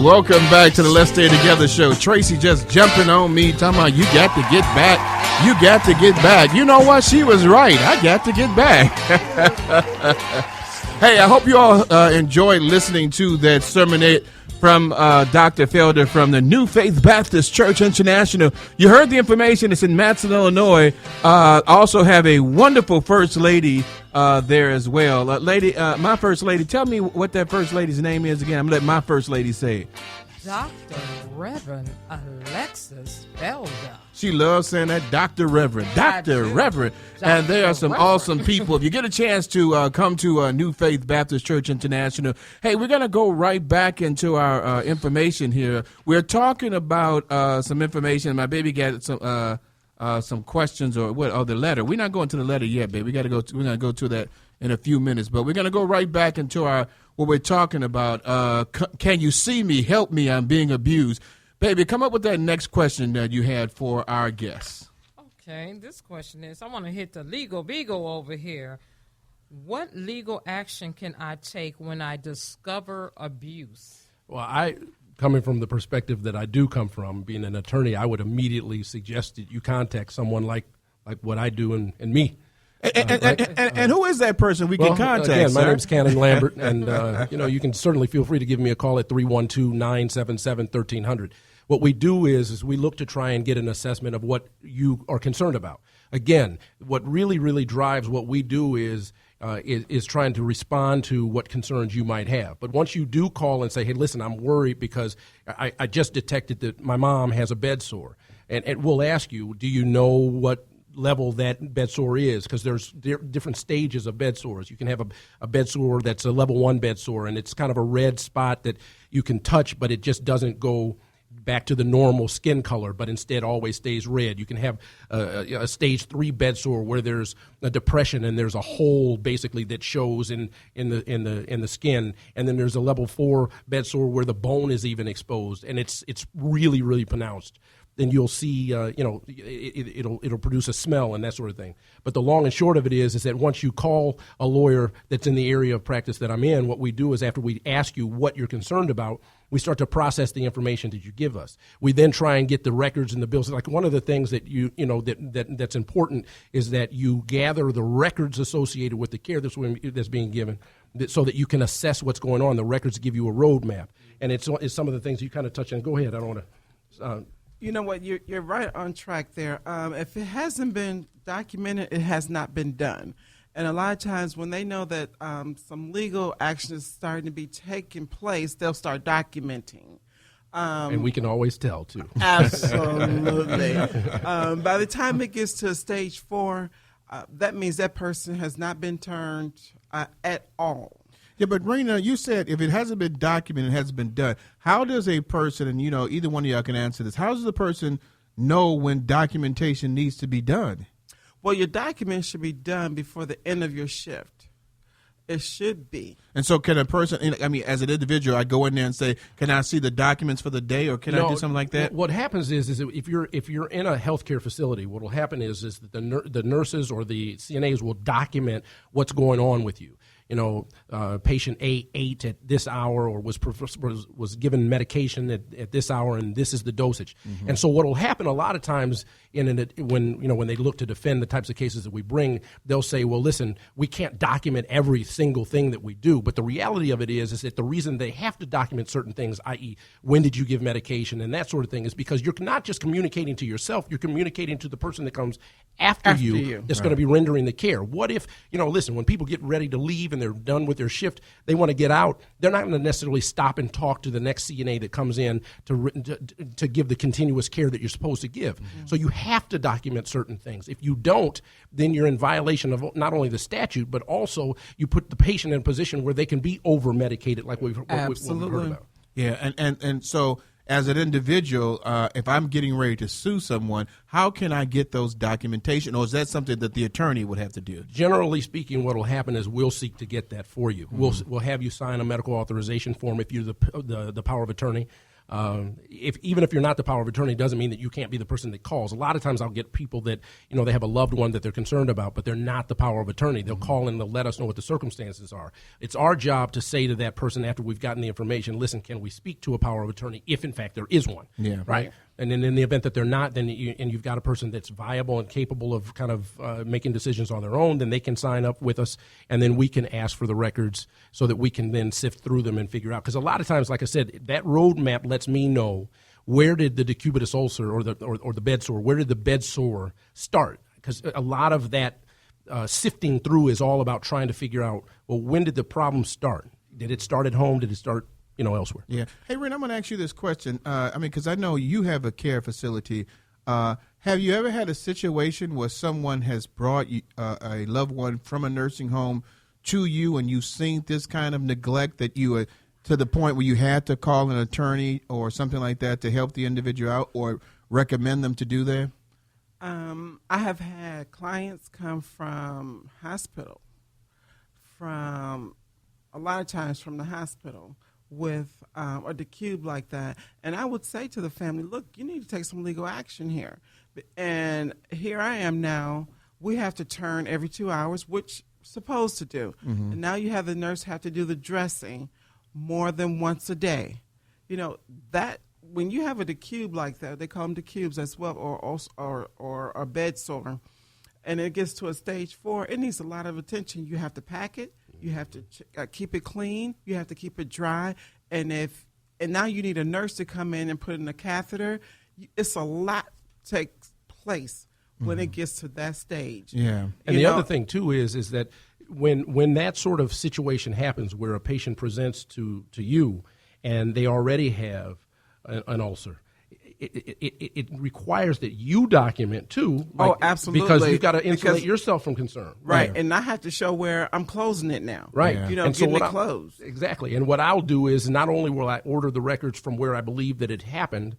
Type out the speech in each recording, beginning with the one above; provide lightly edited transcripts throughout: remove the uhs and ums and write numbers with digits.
welcome back to the Let's Stay Together show. Tracy just jumping on me, talking about you got to get back. You got to get back. You know what? She was right. I got to get back. Hey, I hope you all enjoyed listening to that sermonette from Dr. Felder from the New Faith Baptist Church International. You heard the information. It's in Matson, Illinois. Also have a wonderful First Lady there as well. My First Lady, tell me what that First Lady's name is again. I'm going to let my First Lady say it. Dr. Reverend Alexis Felder. She loves saying that, Dr. Reverend. Dr. Reverend. And there are some awesome people. If you get a chance to come to New Faith Baptist Church International, hey, we're going to go right back into our information here. We're talking about some information. My baby got some questions or the letter. We're not going to the letter yet, baby. We're going to go to that in a few minutes. But we're going to go right back into what we're talking about. Can you see me? Help me. I'm being abused. Baby, come up with that next question that you had for our guests. Okay, this question is, I want to hit the legal beagle over here. What legal action can I take when I discover abuse? Well, coming from the perspective that I do come from, being an attorney, I would immediately suggest that you contact someone like what I do and me. And who is that person we can contact? Again, sir? My name's Cannon Lambert, and you can certainly feel free to give me a call at 312-977-1300. What we do is we look to try and get an assessment of what you are concerned about. Again, what really, really drives what we do is trying to respond to what concerns you might have. But once you do call and say, hey, listen, I'm worried because I just detected that my mom has a bed sore, and we'll ask you, do you know what level that bed sore is? Because there's different stages of bed sores. You can have a bed sore that's a level 1 bed sore, and it's kind of a red spot that you can touch, but it just doesn't go back to the normal skin color, but instead always stays red. You can have a stage 3 bed sore where there's a depression and there's a hole basically that shows in the skin, and then there's a level 4 bed sore where the bone is even exposed, and it's really, really pronounced. Then you'll see, it'll produce a smell and that sort of thing. But the long and short of it is that once you call a lawyer that's in the area of practice that I'm in, what we do is after we ask you what you're concerned about, we start to process the information that you give us. We then try and get the records and the bills. Like one of the things that that's important is that you gather the records associated with the care that's being given, so that you can assess what's going on. The records give you a roadmap, and it's some of the things you kind of touch on. Go ahead. I don't want to. You know what? You're right on track there. If it hasn't been documented, it has not been done. And a lot of times when they know that some legal action is starting to be taking place, they'll start documenting. And we can always tell, too. Absolutely. By the time it gets to stage 4, that means that person has not been turned at all. Yeah, but Rena, you said if it hasn't been documented, it hasn't been done. How does a person, and either one of y'all can answer this, how does the person know when documentation needs to be done? Well, your document should be done before the end of your shift. It should be. And so can a person, as an individual, I go in there and say, can I see the documents for the day, or can I do something like that? What happens is that if you're in a healthcare facility, what will happen is that the nurses or the CNAs will document what's going on with you. Patient A ate at this hour or was given medication at this hour, and this is the dosage. Mm-hmm. And so what will happen a lot of times when they look to defend the types of cases that we bring, they'll say, well, listen, we can't document every single thing that we do. But the reality of it is that the reason they have to document certain things, i.e. when did you give medication and that sort of thing, is because you're not just communicating to yourself, you're communicating to the person that comes after you that's going to be rendering the care. What if, listen, when people get ready to leave and they're done with their shift, they want to get out, they're not going to necessarily stop and talk to the next CNA that comes in to give the continuous care that you're supposed to give. Mm-hmm. So you have to document certain things. If you don't, then you're in violation of not only the statute, but also you put the patient in a position where they can be over-medicated like we've heard about. Yeah, and so as an individual, if I'm getting ready to sue someone, how can I get those documentation, or is that something that the attorney would have to do? Generally speaking, what will happen is we'll seek to get that for you. Mm-hmm. We'll have you sign a medical authorization form if you're the power of attorney. Even if you're not the power of attorney, doesn't mean that you can't be the person that calls. A lot of times I'll get people that, they have a loved one that they're concerned about, but they're not the power of attorney. They'll call and they'll let us know what the circumstances are. It's our job to say to that person after we've gotten the information, listen, can we speak to a power of attorney if, in fact, there is one? Yeah. Right? And then in the event that they're not, then you've got a person that's viable and capable of kind of making decisions on their own, then they can sign up with us, and then we can ask for the records so that we can then sift through them and figure out. Because a lot of times, like I said, that roadmap lets me know where did the decubitus ulcer or the bed sore, where did the bed sore start? Because a lot of that sifting through is all about trying to figure out, well, when did the problem start? Did it start at home? Did it start elsewhere? Yeah. Hey, Ren, I'm going to ask you this question. Because I know you have a care facility. Have you ever had a situation where someone has brought a loved one from a nursing home to you, and you've seen this kind of neglect that you to the point where you had to call an attorney or something like that to help the individual out or recommend them to do that? I have had clients come from hospital, a lot of times from the hospital, with a decube like that. And I would say to the family, look, you need to take some legal action here. And here I am now. We have to turn every 2 hours, which we're supposed to do. Mm-hmm. And now you have the nurse have to do the dressing more than once a day. That when you have a decube like that, they call them decubes as well, or a bed sore, and it gets to a stage 4, it needs a lot of attention. You have to pack it. You have to keep it clean. You have to keep it dry. And now you need a nurse to come in and put in a catheter. It's a lot takes place when it gets to that stage. Yeah. And the other thing, too, is that when that sort of situation happens where a patient presents to you and they already have an ulcer, it requires that you document too. Absolutely. Because you've got to insulate yourself from concern. Right. And I have to show where I'm closing it now. Right. Yeah. Getting it closed. Exactly. And what I'll do is not only will I order the records from where I believe that it happened,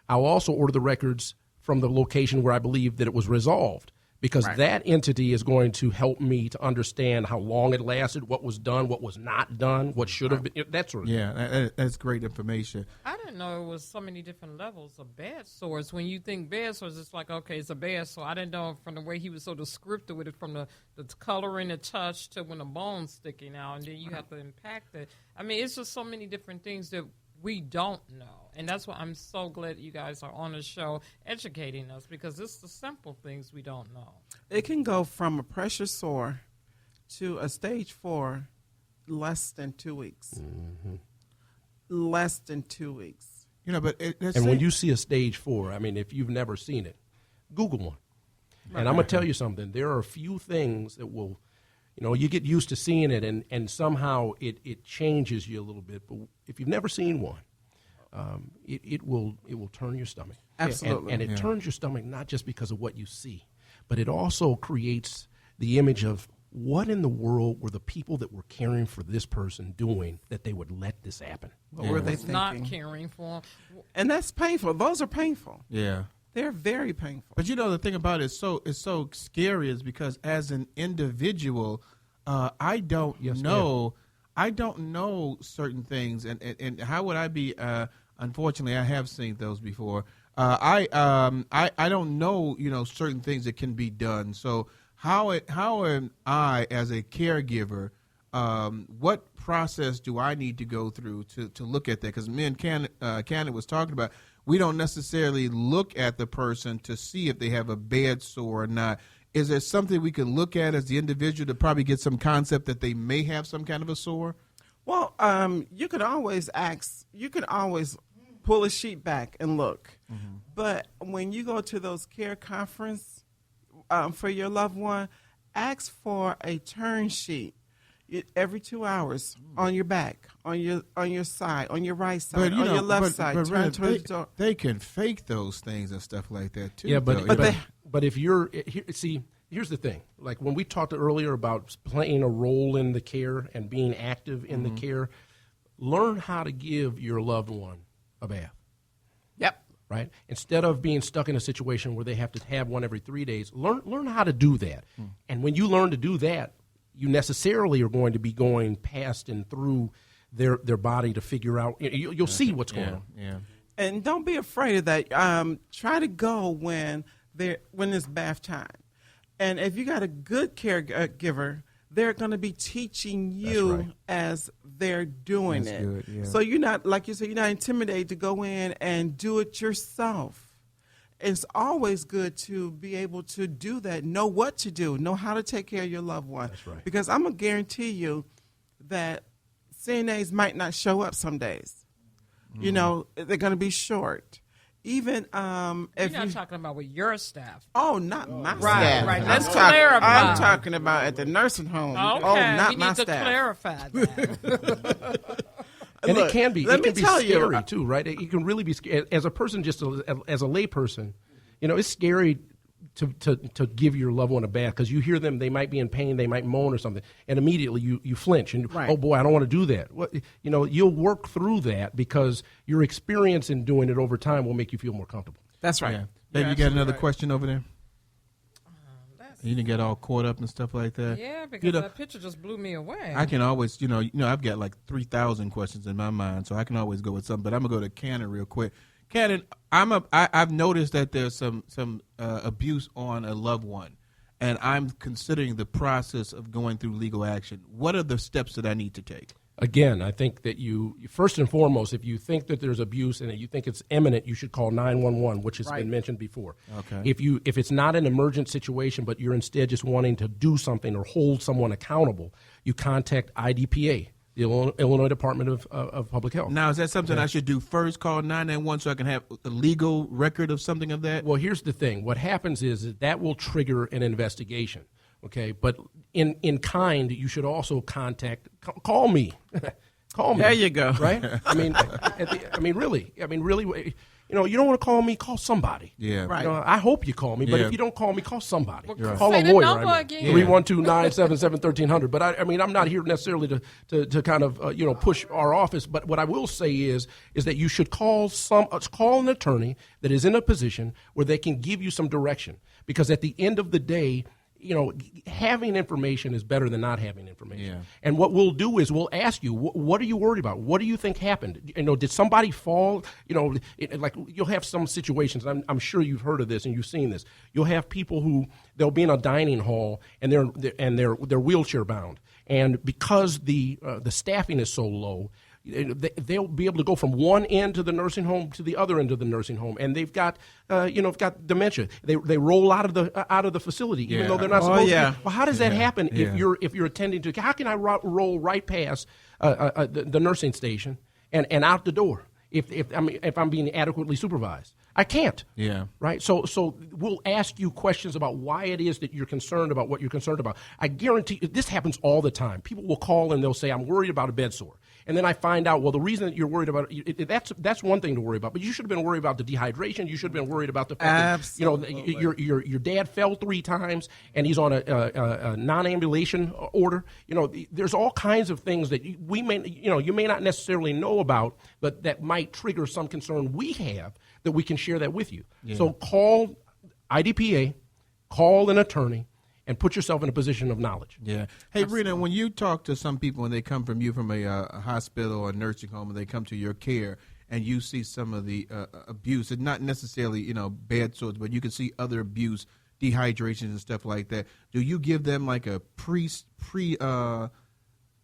I'll also order the records from the location where I believe that it was resolved. Because that entity is going to help me to understand how long it lasted, what was done, what was not done, what should have been, that sort of thing. Yeah, that's great information. I didn't know it was so many different levels of bed sores. When you think bed sores, it's like, okay, it's a bed sore. I didn't know from the way he was so descriptive with it, from the coloring, the touch, to when the bone's sticking out, and then you have to impact it. I mean, it's just so many different things that we don't know. And that's why I'm so glad you guys are on the show educating us, because it's the simple things we don't know. It can go from a pressure sore to a stage 4 less than 2 weeks. Mm-hmm. Less than 2 weeks. But when you see a stage 4, I mean, if you've never seen it, Google one. Right. And I'm going to tell you something. There are a few things that will, you get used to seeing it, and somehow it changes you a little bit. But if you've never seen one, it will turn your stomach. Absolutely. And it turns your stomach not just because of what you see, but it also creates the image of what in the world were the people that were caring for this person doing that they would let this happen? What were they thinking? Not caring for them. And that's painful. Those are painful. Yeah. They're very painful. But the thing about it it's so scary is because as an individual, I don't know. I don't know certain things, and how would I be? Unfortunately, I have seen those before. I don't know certain things that can be done. So how am I as a caregiver? What process do I need to go through to look at that? Because me and Cannon was talking about, we don't necessarily look at the person to see if they have a bed sore or not. Is there something we can look at as the individual to probably get some concept that they may have some kind of a sore? Well, you could always pull a sheet back and look. Mm-hmm. But when you go to those care conference for your loved one, ask for a turn sheet every 2 hours on your back, on your side, on your right side, on your left side. Turn towards the door. They can fake those things and stuff like that too. Yeah, but if you're here's the thing. Like when we talked earlier about playing a role in the care and being active in the care, learn how to give your loved one a bath. Yep. Right? Instead of being stuck in a situation where they have to have one every 3 days, learn how to do that. And when you learn to do that, you necessarily are going to be going past and through their body to figure out. You'll see what's going on. Yeah. And don't be afraid of that. Try to go when it's bath time. And if you got a good caregiver, they're going to be teaching you as they're doing it. Good, yeah. So you're not, like you said, you're not intimidated to go in and do it yourself. It's always good to be able to do that, know what to do, know how to take care of your loved one. That's right. Because I'm going to guarantee you that CNAs might not show up some days. You know, they're going to be short. Even if you're not talking about with your staff. Oh, not my Right, staff. right. Let's I'm clarify. I'm talking about at the nursing home. Okay, Oh, not we my need to staff. clarify that. And Look, it can be. let It me can be tell you, scary too, right? It can really be scary. As a person, just as a lay person, you know, it's scary to give your loved one a bath because you hear them. They might be in pain. They might moan or something, and immediately you flinch and Right. oh boy, I don't want to do that. Well, you know, you'll work through that because your experience in doing it over time will make you feel more comfortable. That's right. Yeah. Baby, you got another right. question over there? You didn't get all caught up and stuff like that? Yeah, because You know, that picture just blew me away. I can always, you know, I've got like 3,000 questions in my mind, so I can always go with something. But I'm gonna go to Cannon real quick. Cannon, I've noticed that there's some abuse on a loved one, and I'm considering the process of going through legal action. What are the steps that I need to take? Again, I think that you first and foremost, if you think that there's abuse and you think it's imminent, you should call 911, which has been mentioned before. Okay. If it's not an emergent situation, but you're instead just wanting to do something or hold someone accountable, you contact IDPA, the Illinois Department of Public Health. Now, is that something I should do first, call 911, so I can have a legal record of something of that? Well, here's the thing. What happens is that will trigger an investigation. Okay, but in kind, you should also call me. Call me. There you go. Right? Really. You know, you don't want to call me. Call somebody. Yeah. Right. You know, I hope you call me, but Yeah. if you don't call me, call somebody. Well, Call say a the lawyer. number again. 312-977-1300. But I'm not here necessarily to kind of push our office. But what I will say is that you should call an attorney that is in a position where they can give you some direction. Because at the end of the day, you know, having information is better than not having information. Yeah. And what we'll do is we'll ask you, what are you worried about? What do you think happened? You know, did somebody fall? You know, like you'll have some situations. I'm sure you've heard of this and you've seen this. You'll have people who they'll be in a dining hall and they're wheelchair bound, and because the staffing is so low, they'll be able to go from one end to the nursing home to the other end of the nursing home, and they've got got dementia. They roll out of the facility even though they're not supposed to. Well, how does that happen if you're attending to? How can I roll right past the nursing station and out the door if I'm being adequately supervised? I can't. Yeah. Right? So we'll ask you questions about why it is that you're concerned about what you're concerned about. I guarantee you, this happens all the time. People will call and they'll say, I'm worried about a bed sore. And then I find out, well, the reason that you're worried about it, that's one thing to worry about. But you should have been worried about the dehydration. You should have been worried about the fact that, your dad fell 3 times and he's on a non-ambulation order. You know, there's all kinds of things that you may not necessarily know about, but that might trigger some concern we have that we can share that with you. Yeah. So call IDPA, call an attorney, and put yourself in a position of knowledge. Yeah. Hey, Rena, when you talk to some people and they come from a hospital or a nursing home and they come to your care and you see some of the abuse, and not necessarily, bad sores, but you can see other abuse, dehydrations and stuff like that, do you give them like a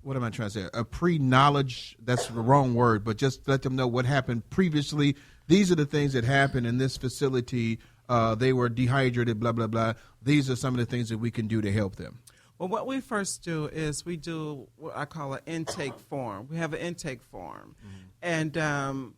what am I trying to say? A pre-knowledge, that's the wrong word, but just let them know what happened previously. These are the things that happened in this facility. They were dehydrated, blah, blah, blah. These are some of the things that we can do to help them. Well, what we first do is we do what I call an intake form. We have an intake form, and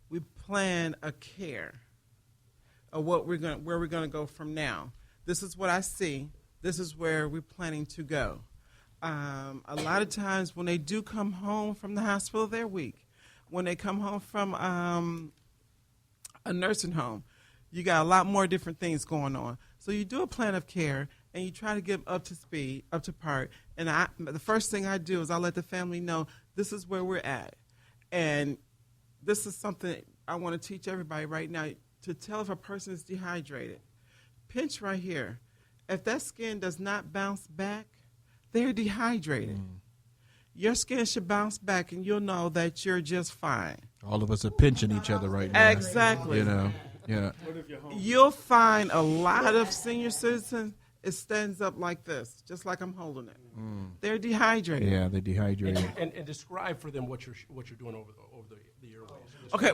we plan a care of where we're going to go from now. This is what I see. This is where we're planning to go. A lot of times when they do come home from the hospital, they're weak. When they come home from a nursing home, you got a lot more different things going on. So you do a plan of care, and you try to get them up to speed, up to par. And the first thing I do is I let the family know this is where we're at. And this is something I want to teach everybody right now, to tell if a person is dehydrated. Pinch right here. If that skin does not bounce back, they're dehydrated. Your skin should bounce back, and you'll know that you're just fine. All of us are pinching each other right now. Exactly. You know, yeah. You'll find a lot of senior citizens, it stands up like this, just like I'm holding it. They're dehydrated. Yeah, they're dehydrated. And describe for them what you're doing over the airways. Okay.